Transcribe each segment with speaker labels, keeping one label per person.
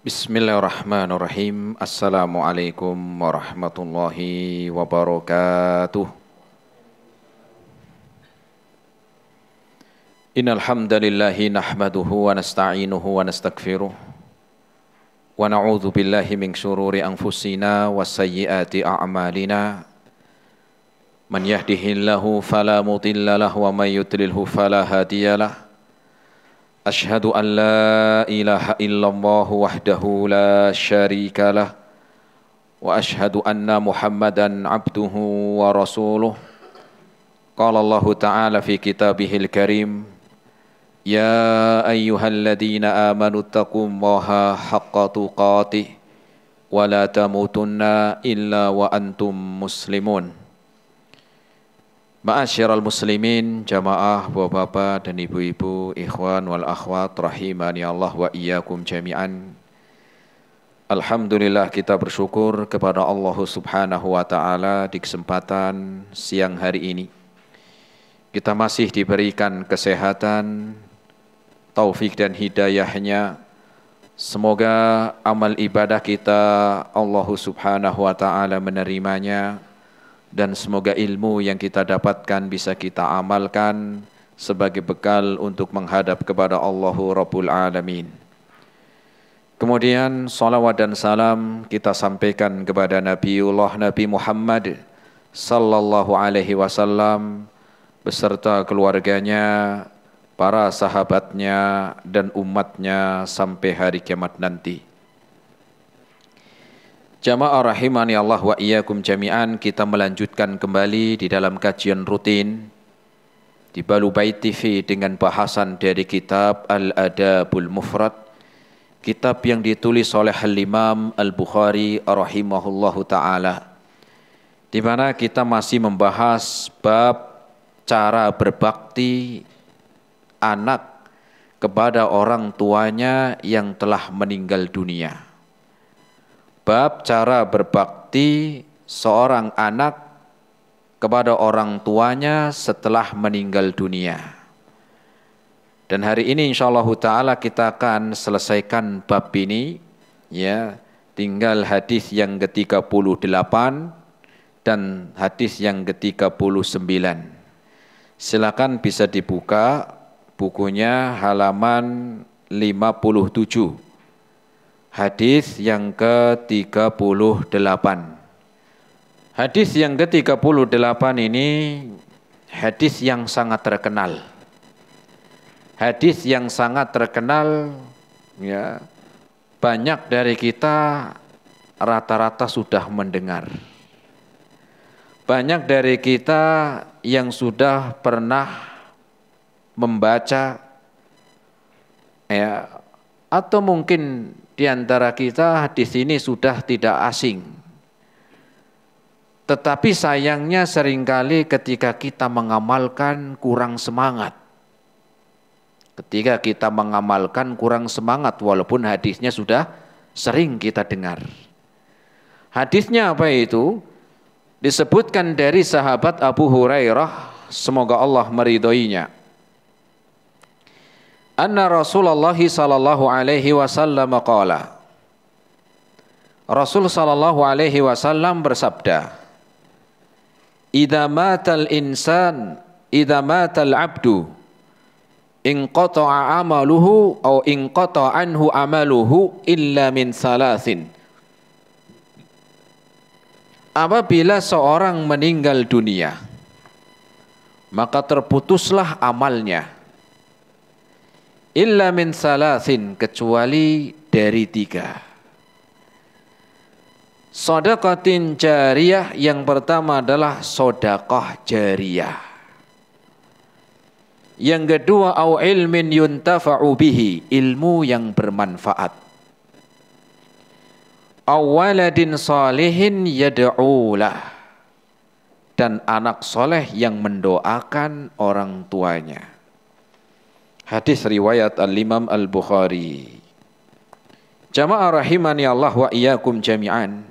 Speaker 1: Bismillahirrahmanirrahim. Assalamualaikum warahmatullahi wabarakatuh. Innal hamdalillahi nahmaduhu wa nasta'inuhu wa nastaghfiruh wa na'udzu billahi min syururi anfusina wa sayyiati a'malina. Man yahdihillahu fala mudilla lahu wa may yudlilhu fala hadiyalah. Ashhadu an la ilaha illallah wahdahu la syarika lah wa ashhadu anna Muhammadan abduhu wa rasuluh. Qala Allah Ta'ala fi kitabihil karim, ya ayyuhalladzina amanu taqullaha haqqa tuqatih wa la tamutunna illa wa antum muslimun. Ma'asyiral muslimin, jamaah bapak-bapak dan ibu-ibu, ikhwan wal akhwat rahimani Allah wa iyyakum jami'an. Alhamdulillah, kita bersyukur kepada Allah Subhanahu wa taala di kesempatan siang hari ini. Kita masih diberikan kesehatan, taufik dan hidayahnya. Semoga amal ibadah kita Allah Subhanahu wa taala menerimanya. Dan semoga ilmu yang kita dapatkan bisa kita amalkan sebagai bekal untuk menghadap kepada Allahu Rabbul Alamin. Kemudian salawat dan salam kita sampaikan kepada Nabiullah Nabi Muhammad sallallahu alaihi wasallam beserta keluarganya, para sahabatnya dan umatnya sampai hari kiamat nanti. Jamaah rahimani Allah wa iyyakum jami'an, kita melanjutkan kembali di dalam kajian rutin di Balu Bait TV dengan bahasan dari kitab Al-Adabul Mufrad, kitab yang ditulis oleh Al-Imam Al-Bukhari rahimahullahu ta'ala, di mana kita masih membahas bab cara berbakti anak kepada orang tuanya yang telah meninggal dunia. Bab cara berbakti seorang anak kepada orang tuanya setelah meninggal dunia. Dan hari ini insyaallah ta'ala kita akan selesaikan bab ini, ya. Tinggal hadis yang ke-38 dan hadis yang ke-39. Silakan bisa dibuka bukunya halaman 57. Hadis yang ke-38. Hadis yang ke-38 ini hadis yang sangat terkenal. Hadis yang sangat terkenal, ya. Banyak dari kita rata-rata sudah mendengar. Banyak dari kita yang sudah pernah membaca, ya, atau mungkin di antara kita hadis ini sudah tidak asing. Tetapi sayangnya seringkali ketika kita mengamalkan kurang semangat. Ketika kita mengamalkan kurang semangat walaupun hadisnya sudah sering kita dengar. Hadisnya apa itu? Disebutkan dari sahabat Abu Hurairah, semoga Allah meridhoinya. Anna Rasulullah sallallahu alaihi wasallam qala. Rasul sallallahu alaihi wasallam bersabda, idza matal insan, idza matal abdu, inqata'a amaluhu aw inqata'a anhu amaluhu illa min salasin. Apabila seorang meninggal dunia, maka terputuslah amalnya. Illa min salasin, kecuali dari 3. Shadaqatin jariyah, yang pertama adalah sedekah jariyah. Yang kedua au ilmin yuntafa'u bihi, ilmu yang bermanfaat. Au waladin salihin yad'ulah, dan anak soleh yang mendoakan orang tuanya. Hadis riwayat Al-Imam Al-Bukhari. Jamaah rahimani Allah wa iyyakum jami'an.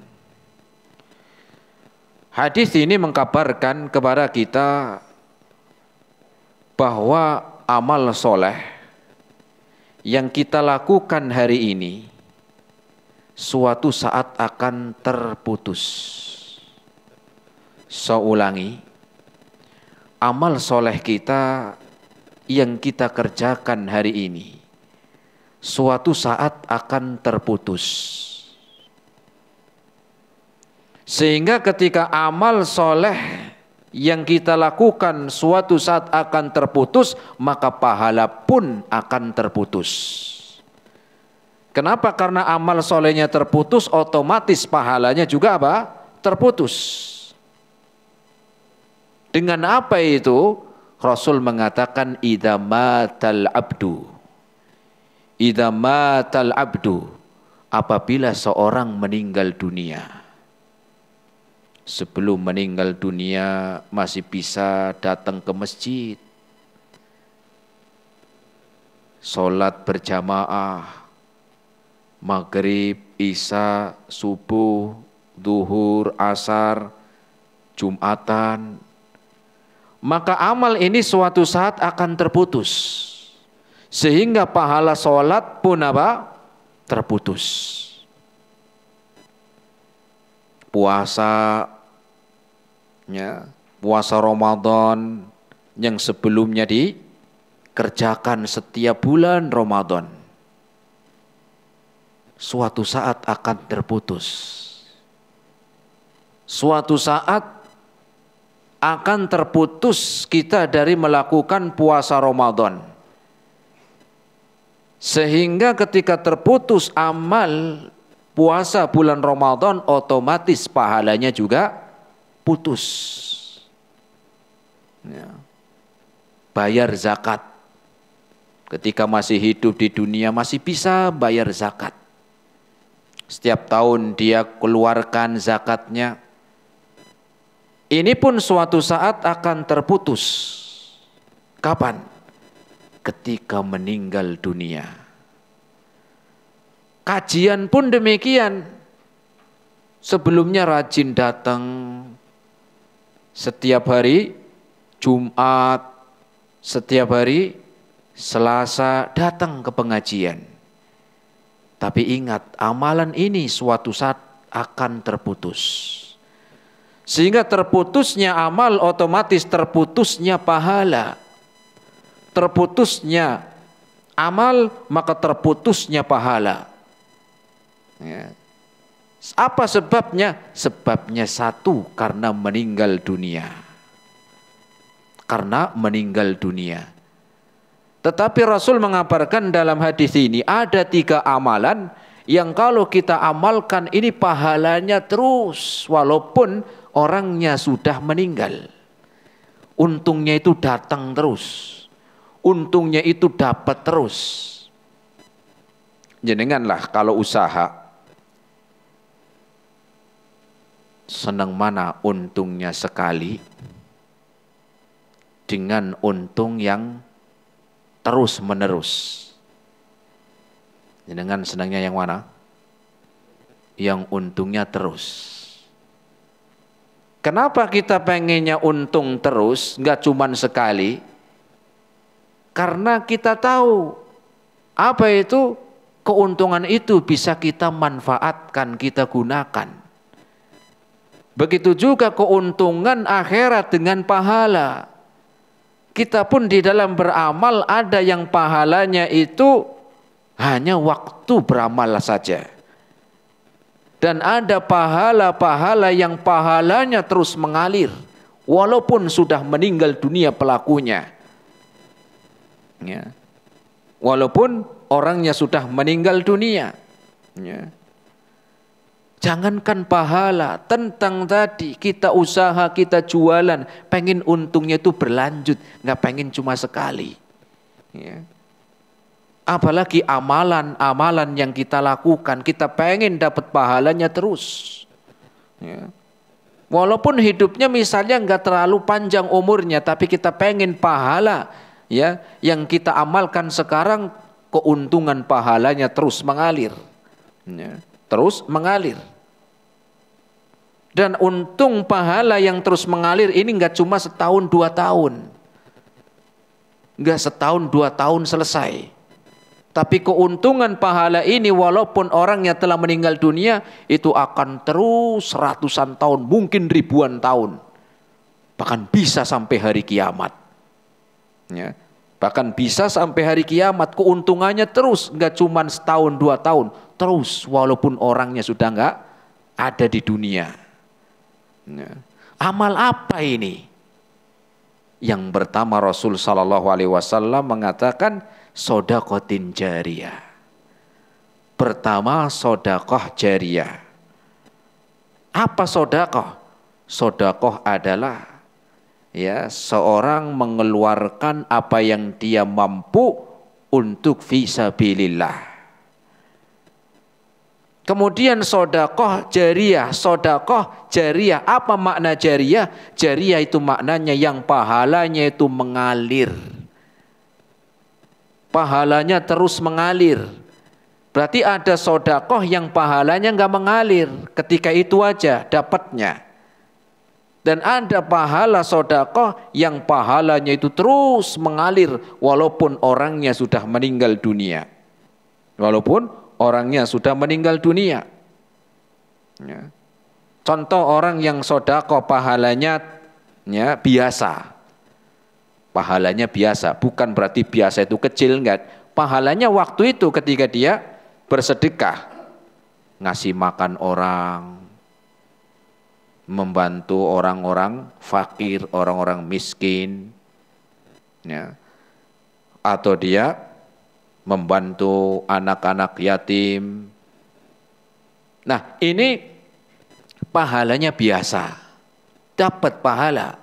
Speaker 1: Hadis ini mengkabarkan kepada kita bahwa amal soleh yang kita lakukan hari ini suatu saat akan terputus. Saya ulangi, amal soleh kita yang kita kerjakan hari ini suatu saat akan terputus. Sehingga ketika amal soleh yang kita lakukan suatu saat akan terputus, maka pahala pun akan terputus. Kenapa? Karena amal solehnya terputus, otomatis pahalanya juga apa? Terputus. Dengan apa itu? Rasul mengatakan idza matal abdu. Idza matal abdu, apabila seorang meninggal dunia. Sebelum meninggal dunia masih bisa datang ke masjid, sholat berjamaah, maghrib, isya, subuh, duhur, asar, jumatan. Maka amal ini suatu saat akan terputus. Sehingga pahala sholat pun apa? Terputus. Puasa, ya, puasa Ramadan yang sebelumnya dikerjakan setiap bulan Ramadan, suatu saat akan terputus. Suatu saat akan terputus kita dari melakukan puasa Ramadan. Sehingga ketika terputus amal puasa bulan Ramadan, otomatis pahalanya juga putus. Ya. Bayar zakat. Ketika masih hidup di dunia masih bisa bayar zakat. Setiap tahun dia keluarkan zakatnya. Ini pun suatu saat akan terputus. Kapan? Ketika meninggal dunia. Kajian pun demikian. Sebelumnya rajin datang setiap hari Jumat, setiap hari Selasa datang ke pengajian. Tapi ingat, amalan ini suatu saat akan terputus. Sehingga terputusnya amal otomatis terputusnya pahala. Terputusnya amal maka terputusnya pahala. Ya. Apa sebabnya? Sebabnya satu, karena meninggal dunia. Karena meninggal dunia. Tetapi Rasul mengabarkan dalam hadis ini ada 3 amalan yang kalau kita amalkan ini pahalanya terus walaupun orangnya sudah meninggal. Untungnya itu datang terus. Untungnya itu dapat terus. Jenenganlah kalau usaha, senang mana untungnya sekali dengan untung yang terus menerus. Dengan senangnya yang mana? Yang untungnya terus. Kenapa kita pengennya untung terus, nggak cuman sekali? Karena kita tahu apa itu keuntungan itu bisa kita manfaatkan, kita gunakan. Begitu juga keuntungan akhirat dengan pahala. Kita pun di dalam beramal ada yang pahalanya itu hanya waktu beramal saja. Dan ada pahala-pahala yang pahalanya terus mengalir. Walaupun sudah meninggal dunia pelakunya. Ya. Walaupun orangnya sudah meninggal dunia. Ya. Jangankan pahala, tentang tadi kita usaha, kita jualan, pengen untungnya itu berlanjut, nggak pengen cuma sekali. Ya. Apalagi amalan-amalan yang kita lakukan, kita pengen dapat pahalanya terus. Ya. Walaupun hidupnya misalnya nggak terlalu panjang umurnya, tapi kita pengen pahala, ya, yang kita amalkan sekarang, keuntungan pahalanya terus mengalir. Ya. Terus mengalir. Dan untung pahala yang terus mengalir ini enggak cuma setahun 2 tahun. Enggak setahun 2 tahun selesai. Tapi keuntungan pahala ini walaupun orangnya telah meninggal dunia, itu akan terus ratusan tahun, mungkin ribuan tahun. Bahkan bisa sampai hari kiamat. Ya. Bahkan bisa sampai hari kiamat, keuntungannya terus, nggak cuma setahun 2 tahun, terus walaupun orangnya sudah nggak ada di dunia. Ya. Amal apa ini? Yang pertama Rasul Shallallahu Alaihi Wasallam mengatakan sodakotin jariyah. Pertama sodakoh jariyah. Apa sodakoh? Sodakoh adalah ya seorang mengeluarkan apa yang dia mampu untuk fisabilillah. Kemudian sodakoh jariyah. Sodakoh jariyah. Apa makna jariyah? Jariyah itu maknanya yang pahalanya itu mengalir. Pahalanya terus mengalir. Berarti ada sodakoh yang pahalanya nggak mengalir. Ketika itu aja dapatnya. Dan ada pahala sodakoh yang pahalanya itu terus mengalir. Walaupun orangnya sudah meninggal dunia. Walaupun orangnya sudah meninggal dunia. Ya. Contoh orang yang sodakoh pahalanya ya, biasa. Pahalanya biasa, bukan berarti biasa itu kecil, enggak. Pahalanya waktu itu ketika dia bersedekah, ngasih makan orang, membantu orang-orang fakir, orang-orang miskin, ya. Atau dia membantu anak-anak yatim. Nah, ini pahalanya biasa, dapat pahala.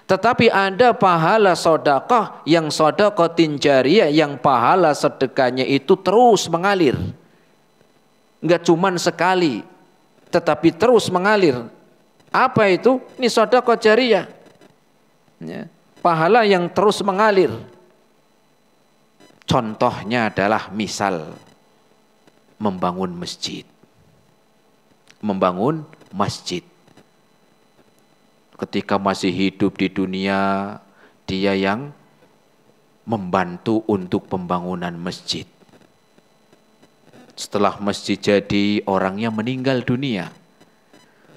Speaker 1: Tetapi ada pahala sodakoh yang sodakotin jariyah, yang pahala sedekahnya itu terus mengalir. Enggak cuman sekali, tetapi terus mengalir. Apa itu? Ini sodakoh jariyah. Ya, pahala yang terus mengalir. Contohnya adalah misal membangun masjid. Membangun masjid. Ketika masih hidup di dunia, dia yang membantu untuk pembangunan masjid. Setelah masjid jadi, orangnya meninggal dunia.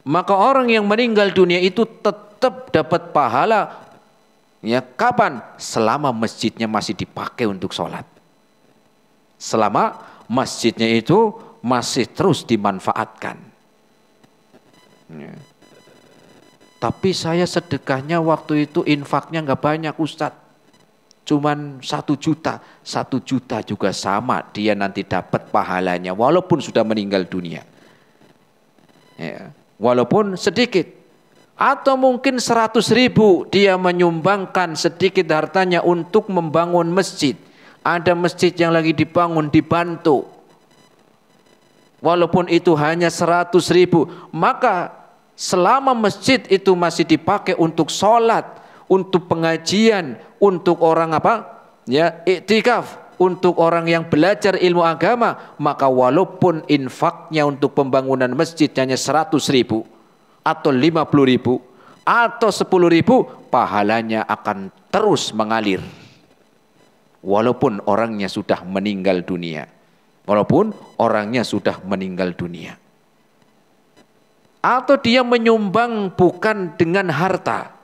Speaker 1: Maka orang yang meninggal dunia itu tetap dapat pahala. Ya, kapan? Selama masjidnya masih dipakai untuk sholat. Selama masjidnya itu masih terus dimanfaatkan. Ya. Tapi saya sedekahnya waktu itu infaknya nggak banyak Ustadz. Cuman 1 juta. 1 juta juga sama, dia nanti dapat pahalanya walaupun sudah meninggal dunia. Ya. Walaupun sedikit. Atau mungkin 100.000 dia menyumbangkan sedikit hartanya untuk membangun masjid. Ada masjid yang lagi dibangun, dibantu. Walaupun itu hanya 100.000, maka selama masjid itu masih dipakai untuk sholat, untuk pengajian, untuk orang apa? Ya, iktikaf, untuk orang yang belajar ilmu agama, maka walaupun infaknya untuk pembangunan masjid hanya 100.000 atau 50.000 atau 10.000, pahalanya akan terus mengalir. Walaupun orangnya sudah meninggal dunia. Walaupun orangnya sudah meninggal dunia. Atau dia menyumbang bukan dengan harta,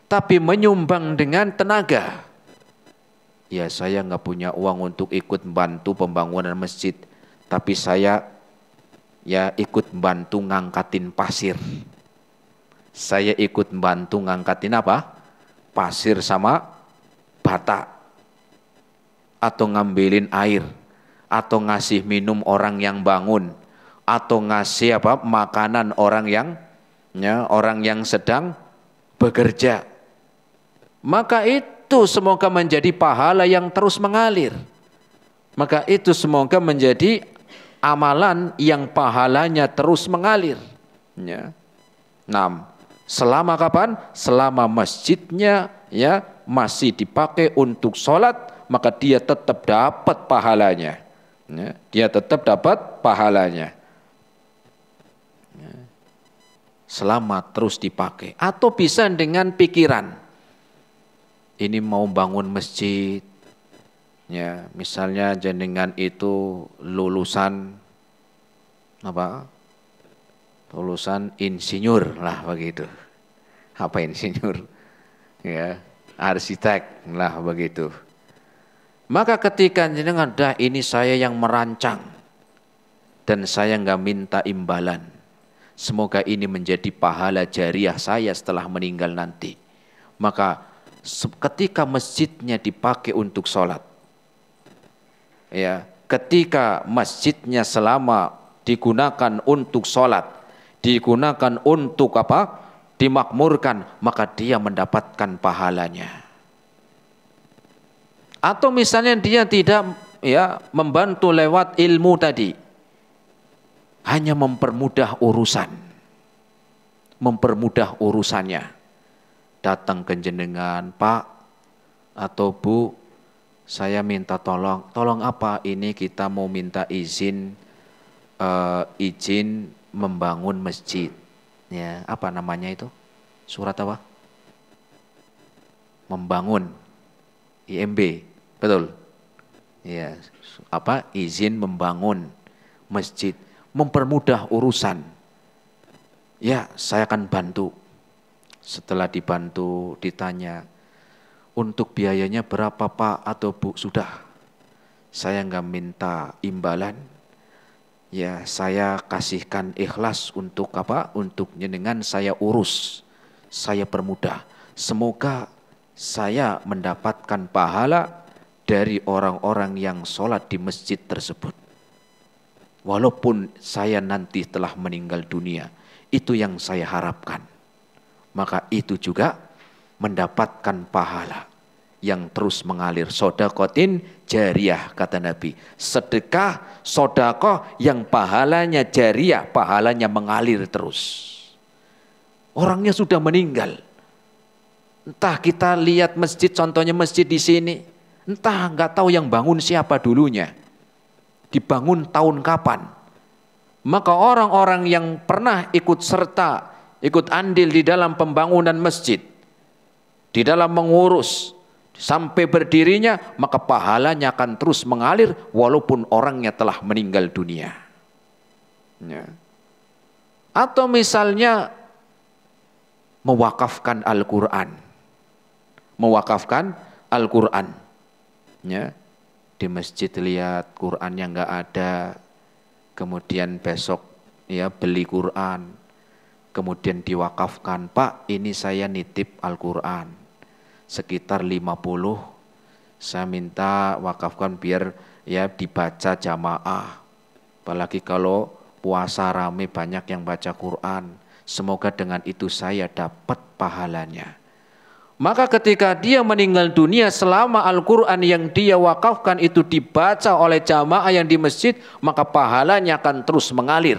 Speaker 1: tapi menyumbang dengan tenaga. Ya, saya nggak punya uang untuk ikut membantu pembangunan masjid, tapi saya ya ikut membantu ngangkatin pasir. Saya ikut membantu ngangkatin apa? Pasir sama bata. Atau ngambilin air, atau ngasih minum orang yang bangun, atau ngasih apa? Makanan orang yang sedang bekerja. Maka itu semoga menjadi pahala yang terus mengalir. Maka itu semoga menjadi amalan yang pahalanya terus mengalir. Ya. 6. Selama kapan? Selama masjidnya ya masih dipakai untuk sholat, maka dia tetap dapat pahalanya. Ya. Dia tetap dapat pahalanya. Ya. Selama terus dipakai. Atau bisa dengan pikiran. Ini mau bangun masjid, Ya, misalnya jenengan itu lulusan apa? Lulusan insinyur lah begitu. Apa insinyur? Ya, arsitek lah begitu. Maka ketika jenengan dah ini saya yang merancang dan saya nggak minta imbalan. Semoga ini menjadi pahala jariah saya setelah meninggal nanti. Maka ketika masjidnya dipakai untuk sholat, ya, ketika masjidnya selama digunakan untuk sholat, digunakan untuk apa? Dimakmurkan, maka dia mendapatkan pahalanya. Atau misalnya dia tidak ya membantu lewat ilmu tadi, hanya mempermudah urusan, mempermudah urusannya. Datang ke jenengan, Pak atau Bu, saya minta tolong. Tolong apa? Ini kita mau minta izin membangun masjid. Ya, apa namanya itu? Surat apa? Membangun. IMB, betul. Ya, apa? Izin membangun masjid, mempermudah urusan. Ya, saya akan bantu. Setelah dibantu, ditanya, untuk biayanya berapa Pak atau Bu? Sudah, saya nggak minta imbalan. Ya, saya kasihkan ikhlas untuk apa? Untuk jenengan saya urus, saya permudah. Semoga saya mendapatkan pahala dari orang-orang yang sholat di masjid tersebut. Walaupun saya nanti telah meninggal dunia, itu yang saya harapkan. Maka itu juga mendapatkan pahala yang terus mengalir. Sodakotin jariah, kata Nabi. Sedekah, sodakoh yang pahalanya jariah, pahalanya mengalir terus. Orangnya sudah meninggal. Entah kita lihat masjid, contohnya masjid di sini, entah nggak tahu yang bangun siapa dulunya, dibangun tahun kapan. Maka orang-orang yang pernah ikut serta, ikut andil di dalam pembangunan masjid, di dalam mengurus sampai berdirinya, maka pahalanya akan terus mengalir walaupun orangnya telah meninggal dunia. Ya. Atau misalnya mewakafkan Al-Quran, mewakafkan Al-Quran. Ya. Di masjid lihat Qurannya nggak ada, kemudian besok ya beli Quran, kemudian diwakafkan, Pak ini saya nitip Al-Quran sekitar 50, saya minta wakafkan biar ya dibaca jamaah, apalagi kalau puasa rame banyak yang baca Quran, semoga dengan itu saya dapat pahalanya. Maka ketika dia meninggal dunia, selama Al-Quran yang dia wakafkan itu dibaca oleh jamaah yang di masjid, maka pahalanya akan terus mengalir.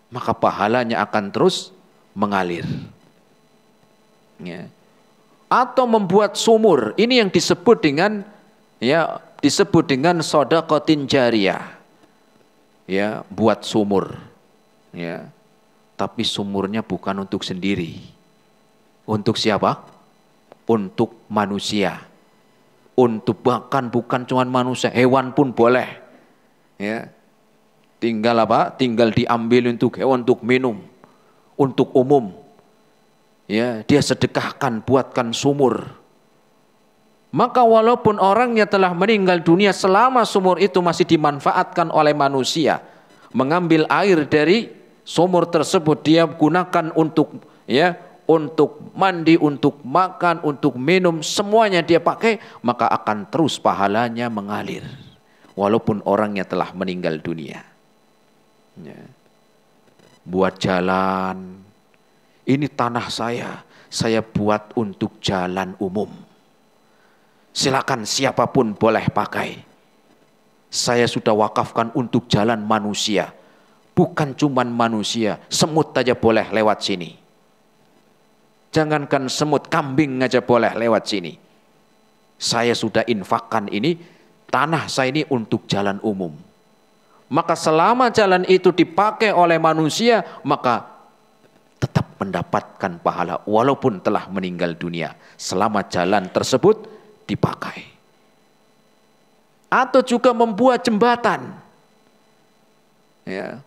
Speaker 1: Maka pahalanya akan terus mengalir. Ya. Atau membuat sumur, ini yang disebut dengan sodakotin jariyah. Ya, buat sumur. Ya. Tapi sumurnya bukan untuk sendiri. Untuk siapa? Untuk manusia. Untuk bahkan bukan cuma manusia, hewan pun boleh. Ya. Tinggal apa? Tinggal diambil untuk hewan, untuk minum, untuk umum. Ya, dia sedekahkan, buatkan sumur. Maka walaupun orangnya telah meninggal dunia, selama sumur itu masih dimanfaatkan oleh manusia, mengambil air dari sumur tersebut dia gunakan untuk untuk mandi, untuk makan, untuk minum, semuanya dia pakai, maka akan terus pahalanya mengalir walaupun orangnya telah meninggal dunia. Ya. Buat jalan, ini tanah saya buat untuk jalan umum. Silakan siapapun boleh pakai. Saya sudah wakafkan untuk jalan manusia. Bukan cuman manusia, semut aja boleh lewat sini. Jangankan semut, kambing aja boleh lewat sini. Saya sudah infakkan ini, tanah saya ini untuk jalan umum. Maka selama jalan itu dipakai oleh manusia, maka mendapatkan pahala walaupun telah meninggal dunia selama jalan tersebut dipakai. Atau juga membuat jembatan. Ya.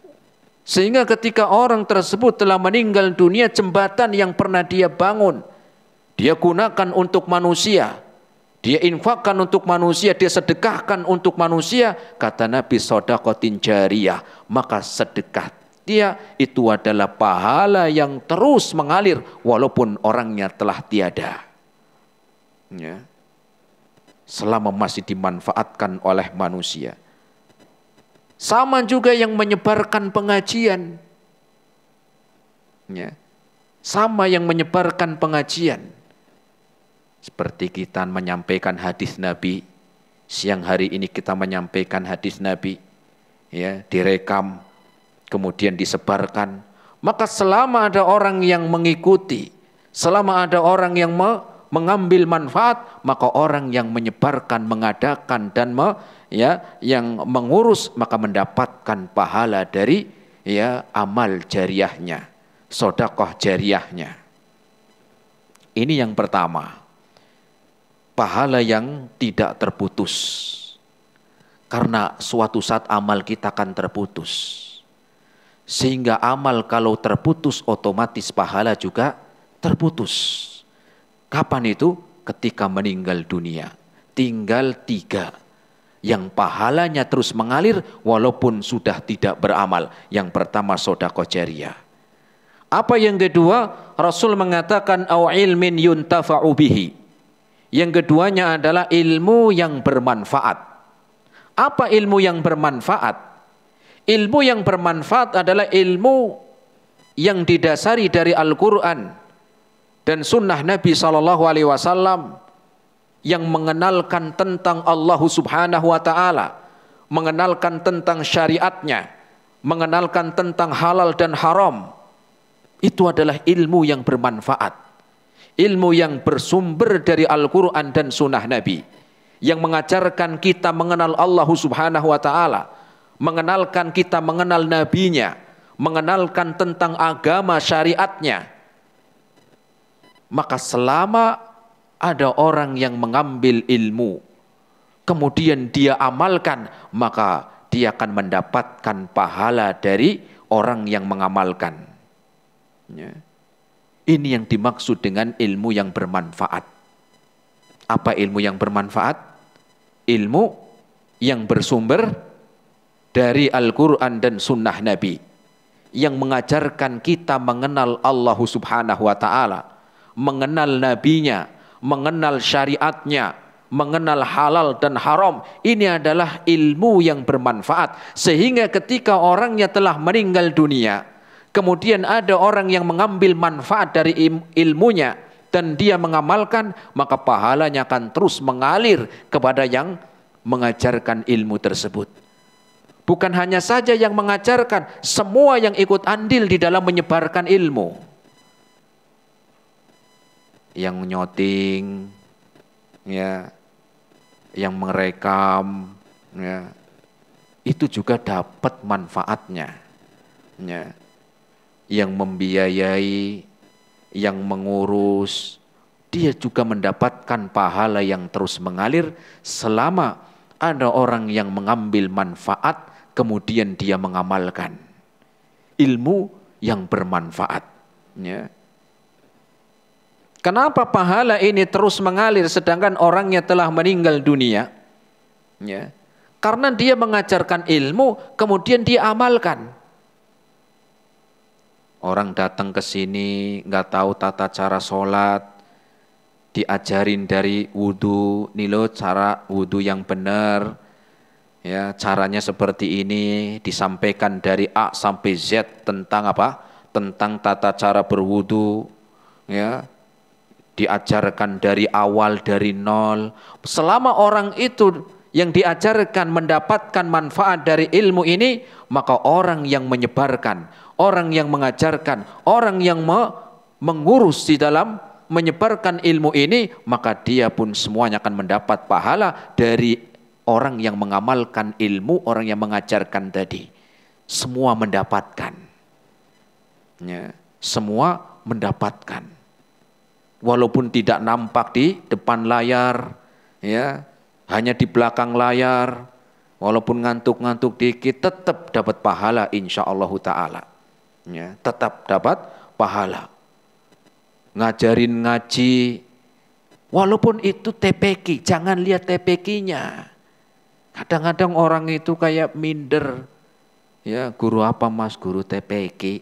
Speaker 1: Sehingga ketika orang tersebut telah meninggal dunia, jembatan yang pernah dia bangun, dia gunakan untuk manusia, dia infakkan untuk manusia, dia sedekahkan untuk manusia, kata Nabi, shadaqatin jariyah, maka sedekah dia itu adalah pahala yang terus mengalir walaupun orangnya telah tiada. Ya. Selama masih dimanfaatkan oleh manusia. Sama juga yang menyebarkan pengajian. Ya. Sama yang menyebarkan pengajian. Seperti kita menyampaikan hadis Nabi, siang hari ini kita menyampaikan hadis Nabi, ya, direkam, kemudian disebarkan. Maka selama ada orang yang mengikuti, selama ada orang yang mengambil manfaat, maka orang yang menyebarkan, mengadakan dan yang mengurus, maka mendapatkan pahala dari amal jariyahnya, sedekah jariyahnya. Ini yang pertama. Pahala yang tidak terputus. Karena suatu saat amal kita akan terputus. Sehingga amal kalau terputus otomatis pahala juga terputus. Kapan itu? Ketika meninggal dunia. Tinggal 3. Yang pahalanya terus mengalir walaupun sudah tidak beramal. Yang pertama sedekah jariyah. Apa yang kedua? Rasul mengatakan au ilmin yuntafa'u bihi. Yang keduanya adalah ilmu yang bermanfaat. Apa ilmu yang bermanfaat? Ilmu yang bermanfaat adalah ilmu yang didasari dari Al-Quran dan sunnah Nabi SAW yang mengenalkan tentang Allah Subhanahu wa Ta'ala, mengenalkan tentang syariatnya, mengenalkan tentang halal dan haram. Itu adalah ilmu yang bermanfaat. Ilmu yang bersumber dari Al-Quran dan sunnah Nabi, yang mengajarkan kita mengenal Allah Subhanahu wa Ta'ala, mengenalkan kita mengenal Nabinya, mengenalkan tentang agama syariatnya. Maka selama ada orang yang mengambil ilmu kemudian dia amalkan, maka dia akan mendapatkan pahala dari orang yang mengamalkan. Ya. Ini yang dimaksud dengan ilmu yang bermanfaat. Apa ilmu yang bermanfaat? Ilmu yang bersumber dari Al-Quran dan sunnah Nabi, yang mengajarkan kita mengenal Allah Subhanahu wa Ta'ala, mengenal Nabinya, mengenal syariatnya, mengenal halal dan haram. Ini adalah ilmu yang bermanfaat. Sehingga ketika orangnya telah meninggal dunia, kemudian ada orang yang mengambil manfaat dari ilmunya dan dia mengamalkan, maka pahalanya akan terus mengalir kepada yang mengajarkan ilmu tersebut. Bukan hanya saja yang mengajarkan, semua yang ikut andil di dalam menyebarkan ilmu. Yang nyoting, ya, yang merekam, ya, itu juga dapat manfaatnya. Ya. Yang membiayai, yang mengurus, dia juga mendapatkan pahala yang terus mengalir selama ada orang yang mengambil manfaat kemudian dia mengamalkan ilmu yang bermanfaat. Ya. Kenapa pahala ini terus mengalir sedangkan orangnya telah meninggal dunia? Ya. Karena dia mengajarkan ilmu kemudian dia amalkan. Orang datang ke sini nggak tahu tata cara sholat, diajarin dari wudhu, nih loh cara wudhu yang benar, ya caranya seperti ini, disampaikan dari A sampai Z tentang apa? Tentang tata cara berwudhu, ya diajarkan dari awal dari nol. Selama orang itu yang diajarkan mendapatkan manfaat dari ilmu ini, maka orang yang menyebarkan, orang yang mengajarkan, orang yang mengurus di dalam menyebarkan ilmu ini, maka dia pun semuanya akan mendapat pahala dari orang yang mengamalkan ilmu, orang yang mengajarkan tadi. Semua mendapatkan. Ya, semua mendapatkan. Walaupun tidak nampak di depan layar, ya, hanya di belakang layar, walaupun ngantuk-ngantuk dikit, tetap dapat pahala insyaallah ta'ala. Ya, tetap dapat pahala. Ngajarin ngaji, walaupun itu TPQ, jangan lihat TPQ-nya. Kadang-kadang orang itu kayak minder. Ya, guru apa mas? Guru TPQ.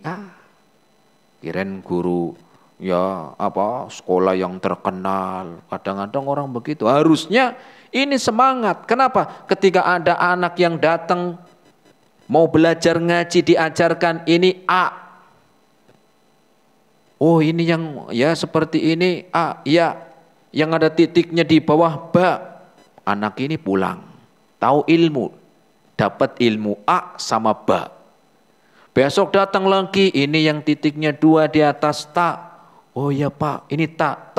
Speaker 1: Kirain guru ya apa sekolah yang terkenal. Kadang-kadang orang begitu. Harusnya ini semangat. Kenapa? Ketika ada anak yang datang mau belajar ngaji diajarkan ini A. Oh ini yang ya seperti ini A. Ya yang ada titiknya di bawah ba. Anak ini pulang. Tahu ilmu. Dapat ilmu A sama ba. Besok datang lagi ini yang titiknya 2 di atas ta. Oh ya Pak ini tak.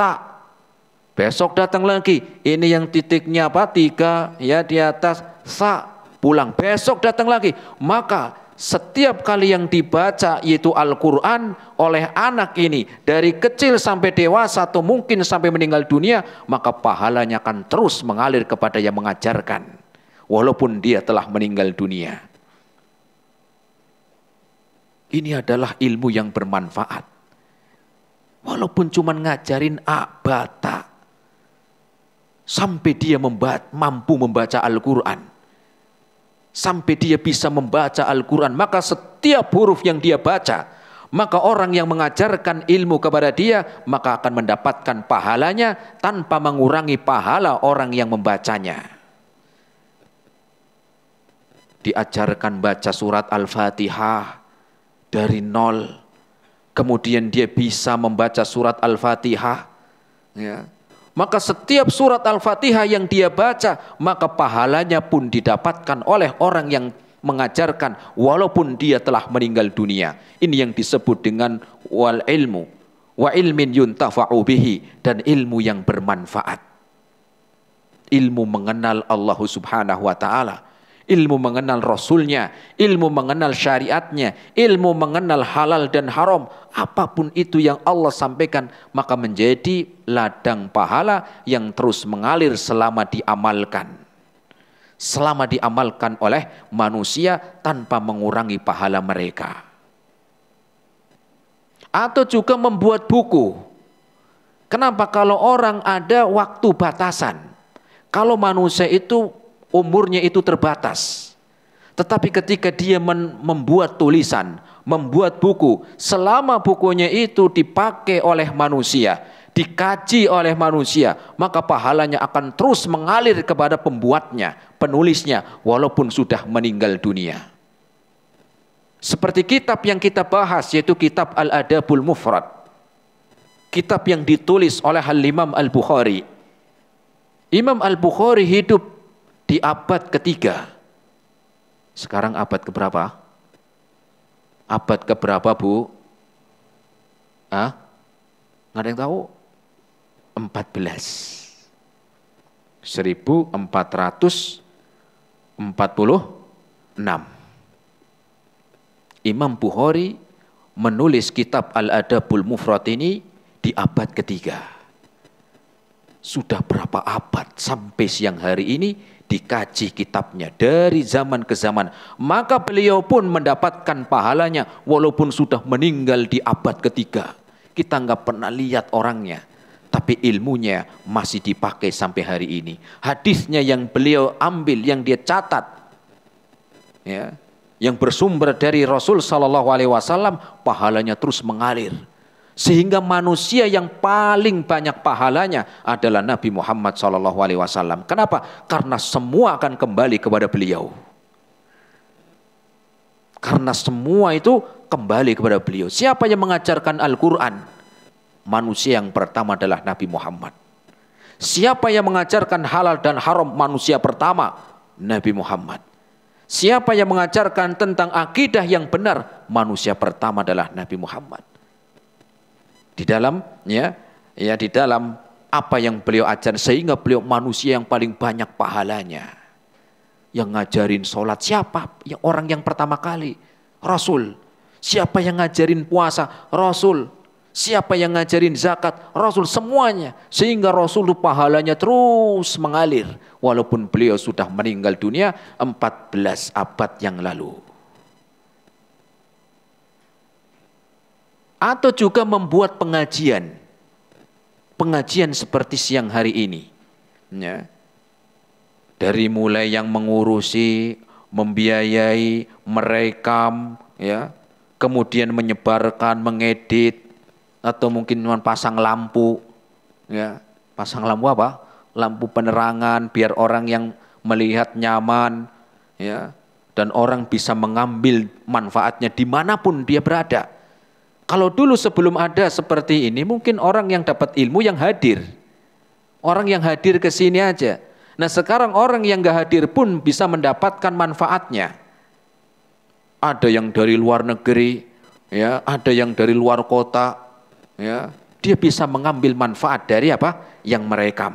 Speaker 1: Besok datang lagi, ini yang titiknya apa? 3 ya di atas sa, pulang. Besok datang lagi, maka setiap kali yang dibaca yaitu Al-Quran oleh anak ini dari kecil sampai dewasa atau mungkin sampai meninggal dunia, maka pahalanya akan terus mengalir kepada yang mengajarkan, walaupun dia telah meninggal dunia. Ini adalah ilmu yang bermanfaat. Walaupun cuma ngajarin A, bata. Sampai dia mampu membaca Al-Quran. Sampai dia bisa membaca Al-Quran. Maka setiap huruf yang dia baca, maka orang yang mengajarkan ilmu kepada dia, maka akan mendapatkan pahalanya tanpa mengurangi pahala orang yang membacanya. Diajarkan baca surat Al-Fatihah dari 0. Kemudian dia bisa membaca surat Al-Fatihah. Ya. Maka setiap surat Al-Fatihah yang dia baca, maka pahalanya pun didapatkan oleh orang yang mengajarkan walaupun dia telah meninggal dunia. Ini yang disebut dengan wal ilmu wa ilmin yuntafa'u bihi, dan ilmu yang bermanfaat. Ilmu mengenal Allah Subhanahu wa taala, ilmu mengenal Rasulnya, ilmu mengenal syariatnya, ilmu mengenal halal dan haram. Apapun itu yang Allah sampaikan, maka menjadi ladang pahala yang terus mengalir selama diamalkan. Selama diamalkan oleh manusia tanpa mengurangi pahala mereka. Atau juga membuat buku. Kenapa? Kalau orang ada waktu batasan. Kalau manusia itu umurnya itu terbatas. Tetapi ketika dia membuat tulisan, membuat buku, selama bukunya itu dipakai oleh manusia, dikaji oleh manusia, maka pahalanya akan terus mengalir kepada pembuatnya, penulisnya, walaupun sudah meninggal dunia. Seperti kitab yang kita bahas, yaitu kitab Al-Adabul Mufrad. Kitab yang ditulis oleh Al-Imam Al-Bukhari. Imam Al-Bukhari hidup di abad ketiga. Sekarang abad keberapa? Abad keberapa, Bu? Nggak ada yang tahu? 14. 1446. Imam Bukhari menulis kitab Al-Adabul Mufrad ini di abad ketiga. Sudah berapa abad sampai siang hari ini dikaji kitabnya dari zaman ke zaman. Maka beliau pun mendapatkan pahalanya walaupun sudah meninggal di abad ketiga. Kita nggak pernah lihat orangnya, tapi ilmunya masih dipakai sampai hari ini. Hadisnya yang beliau ambil, yang dia catat, ya, yang bersumber dari Rasul Sallallahu Alaihi Wasallam, pahalanya terus mengalir. Sehingga manusia yang paling banyak pahalanya adalah Nabi Muhammad SAW. Kenapa? Karena semua akan kembali kepada beliau. Karena semua itu kembali kepada beliau. Siapa yang mengajarkan Al-Quran? Manusia yang pertama adalah Nabi Muhammad. Siapa yang mengajarkan halal dan haram? Manusia pertama, Nabi Muhammad. Siapa yang mengajarkan tentang akidah yang benar? Manusia pertama adalah Nabi Muhammad. Di dalam di dalam apa yang beliau ajar, sehingga beliau manusia yang paling banyak pahalanya. Yang ngajarin sholat siapa? Yang orang yang pertama kali, Rasul. Siapa yang ngajarin puasa? Rasul. Siapa yang ngajarin zakat? Rasul semuanya. Sehingga Rasul pahalanya terus mengalir. Walaupun beliau sudah meninggal dunia 14 abad yang lalu. Atau juga membuat pengajian. Pengajian seperti siang hari ini. Ya. Dari mulai yang mengurusi, membiayai, merekam, ya, kemudian menyebarkan, mengedit, atau mungkin pasang lampu, ya, pasang lampu apa? Lampu penerangan biar orang yang melihat nyaman, ya, dan orang bisa mengambil manfaatnya dimanapun dia berada. Kalau dulu sebelum ada seperti ini, mungkin orang yang dapat ilmu yang hadir, orang yang hadir ke sini aja. Nah sekarang orang yang gak hadir pun bisa mendapatkan manfaatnya. Ada yang dari luar negeri, ya, ada yang dari luar kota, ya, dia bisa mengambil manfaat dari apa? Yang merekam.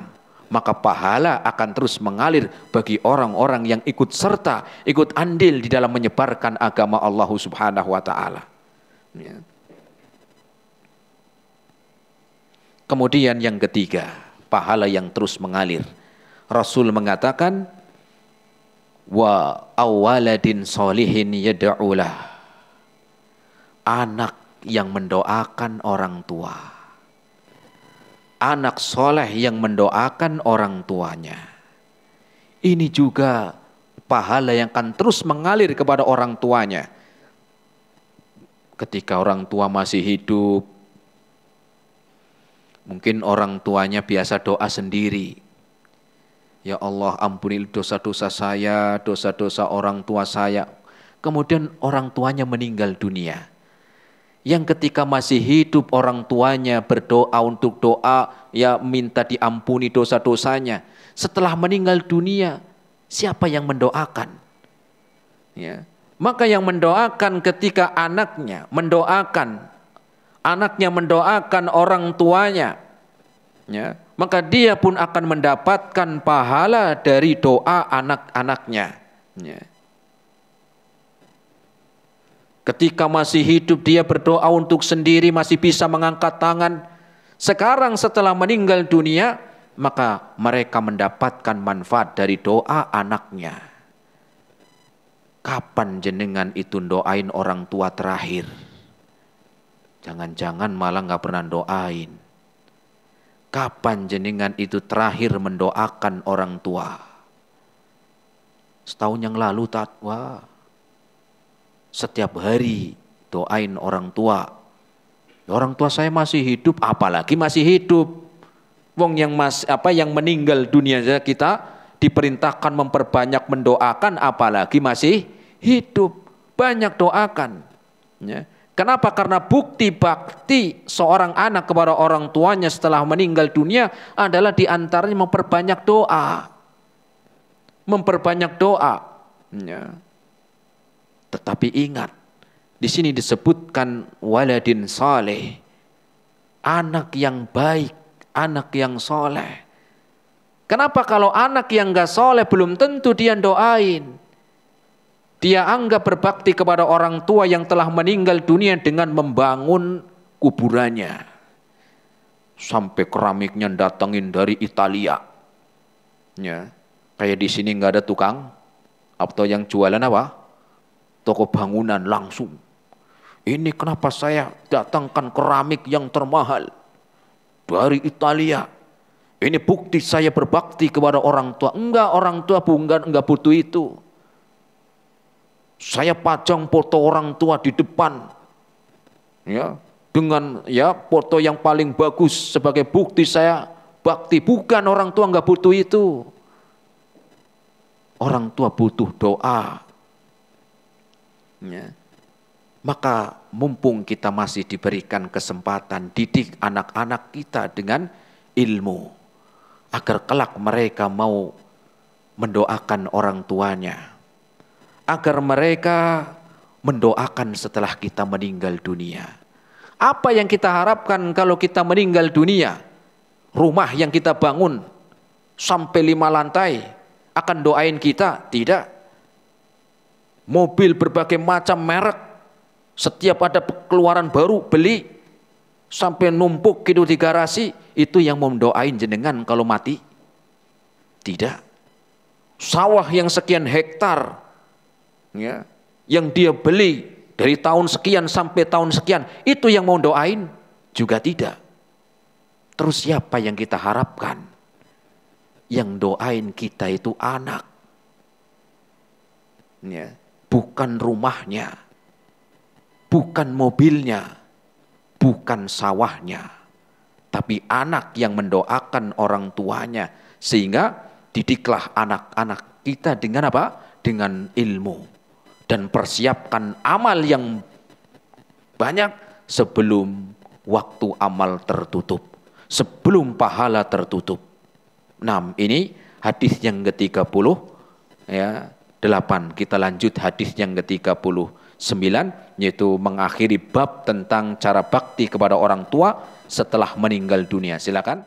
Speaker 1: Maka pahala akan terus mengalir bagi orang-orang yang ikut serta, ikut andil di dalam menyebarkan agama Allah Subhanahu wa taala. Ya. Kemudian yang ketiga, pahala yang terus mengalir. Rasul mengatakan, wa awaladin solihin yad'ulah. Anak yang mendoakan orang tua. Anak soleh yang mendoakan orang tuanya. Ini juga pahala yang akan terus mengalir kepada orang tuanya. Ketika orang tua masih hidup, mungkin orang tuanya biasa doa sendiri. Ya Allah, ampuni dosa-dosa saya, dosa-dosa orang tua saya. Kemudian orang tuanya meninggal dunia. Yang ketika masih hidup orang tuanya berdoa untuk doa, ya minta diampuni dosa-dosanya. Setelah meninggal dunia, siapa yang mendoakan? Ya. Maka yang mendoakan ketika anaknya mendoakan orang tuanya, ya, maka dia pun akan mendapatkan pahala dari doa anak-anaknya. Ya. Ketika masih hidup dia berdoa untuk sendiri, masih bisa mengangkat tangan. Sekarang setelah meninggal dunia, maka mereka mendapatkan manfaat dari doa anaknya. Kapan jenengan itu doain orang tua terakhir? Jangan-jangan malah gak pernah doain. Kapan jenengan itu terakhir mendoakan orang tua? Setahun yang lalu, wah, setiap hari doain orang tua. Orang tua saya masih hidup, apalagi masih hidup. Wong yang yang meninggal dunia saja kita diperintahkan memperbanyak mendoakan, apalagi masih hidup. Banyak doakan. Ya. Kenapa? Karena bukti bakti seorang anak kepada orang tuanya setelah meninggal dunia adalah diantaranya memperbanyak doa. Memperbanyak doa. Ya. Tetapi ingat, di sini disebutkan waladin saleh, anak yang baik, anak yang soleh. Kenapa kalau anak yang gak soleh belum tentu dia doain? Dia anggap berbakti kepada orang tua yang telah meninggal dunia dengan membangun kuburannya. Sampai keramiknya datangin dari Italia. Ya, kayak di sini nggak ada tukang atau yang jualan apa? Toko bangunan langsung. Ini kenapa saya datangkan keramik yang termahal dari Italia? Ini bukti saya berbakti kepada orang tua. Enggak, orang tua enggak butuh itu. Saya pajang foto orang tua di depan, ya, dengan ya foto yang paling bagus sebagai bukti saya bakti. Bukan, orang tua enggak butuh itu. Orang tua butuh doa. Ya. Maka mumpung kita masih diberikan kesempatan, didik anak-anak kita dengan ilmu agar kelak mereka mau mendoakan orang tuanya, agar mereka mendoakan setelah kita meninggal dunia. Apa yang kita harapkan kalau kita meninggal dunia? Rumah yang kita bangun sampai 5 lantai akan doain kita? Tidak. Mobil berbagai macam merek, setiap ada keluaran baru beli. sampai numpuk gitu di garasi, itu yang mau doain jenengan kalau mati? Tidak. Sawah yang sekian hektar, ya, yang dia beli dari tahun sekian sampai tahun sekian, itu yang mau doain? Juga tidak. Terus siapa yang kita harapkan? Yang doain kita itu anak, ya, bukan rumahnya, bukan mobilnya, bukan sawahnya, tapi anak yang mendoakan orang tuanya. Sehingga didiklah anak-anak kita dengan apa? Dengan ilmu, dan persiapkan amal yang banyak sebelum waktu amal tertutup, sebelum pahala tertutup. Nah, ini hadis yang ke-30, ya, 8. Kita lanjut hadis yang ke-39, yaitu mengakhiri bab tentang cara bakti kepada orang tua setelah meninggal dunia. Silakan.